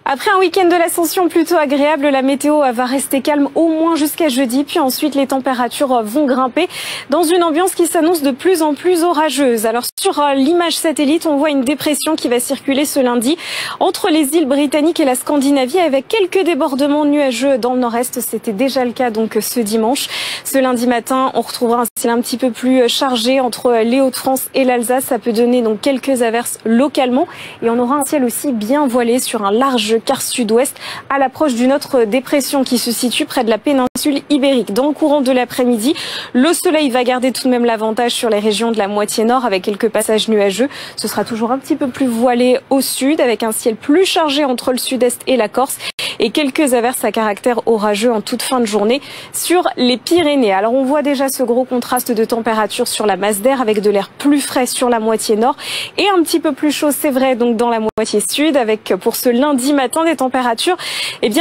Après un week-end de l'Ascension plutôt agréable, la météo va rester calme au moins jusqu'à jeudi. Puis ensuite, les températures vont grimper dans une ambiance qui s'annonce de plus en plus orageuse. Alors sur l'image satellite, on voit une dépression qui va circuler ce lundi entre les îles britanniques et la Scandinavie avec quelques débordements nuageux dans le nord-est. C'était déjà le cas donc ce dimanche. Ce lundi matin, on retrouvera un ciel un petit peu plus chargé entre les Hauts-de-France et l'Alsace. Ça peut donner donc quelques averses localement et on aura un ciel aussi bien voilé sur un large quart sud-ouest à l'approche d'une autre dépression qui se situe près de la péninsule ibérique. Dans le courant de l'après-midi, le soleil va garder tout de même l'avantage sur les régions de la moitié nord avec quelques passages nuageux. Ce sera toujours un petit peu plus voilé au sud avec un ciel plus chargé entre le sud-est et la Corse et quelques averses à caractère orageux en toute fin de journée sur les Pyrénées. Alors on voit déjà ce gros contraste de température sur la masse d'air avec de l'air plus frais sur la moitié nord et un petit peu plus chaud, c'est vrai, donc dans la moitié sud avec pour ce lundi matin des températures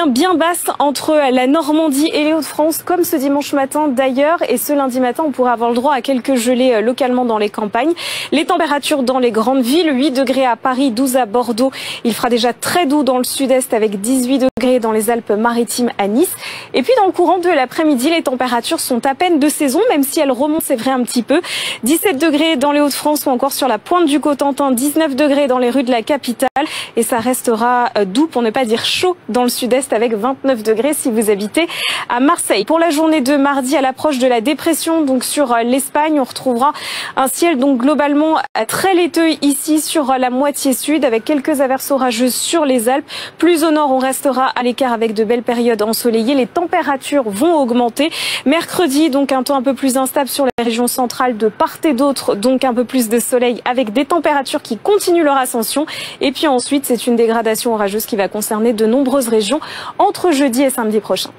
bien basses entre la Normandie et les Hauts-de-France comme ce dimanche matin d'ailleurs. Et ce lundi matin, on pourrait avoir le droit à quelques gelées localement dans les campagnes. Les températures dans les grandes villes, 8 degrés à Paris, 12 à Bordeaux. Il fera déjà très doux dans le sud-est avec 18 degrés dans les Alpes-Maritimes à Nice. Et puis dans le courant de l'après-midi, les températures sont à peine de saison, même si elles remontent, c'est vrai, un petit peu. 17 degrés dans les Hauts-de-France ou encore sur la pointe du Cotentin, 19 degrés dans les rues de la capitale. Et ça restera doux, pour ne pas dire chaud, dans le sud-est avec 29 degrés si vous habitez à Marseille. Pour la journée de mardi, à l'approche de la dépression, donc sur l'Espagne, on retrouvera un ciel donc globalement très laiteux ici sur la moitié sud avec quelques averses orageuses sur les Alpes. Plus au nord, on restera à l'écart avec de belles périodes ensoleillées. Les températures vont augmenter. Mercredi, donc un temps un peu plus instable sur les régions centrales de part et d'autre, donc un peu plus de soleil avec des températures qui continuent leur ascension. Et puis ensuite, c'est une dégradation orageuse qui va concerner de nombreuses régions entre jeudi et samedi prochain.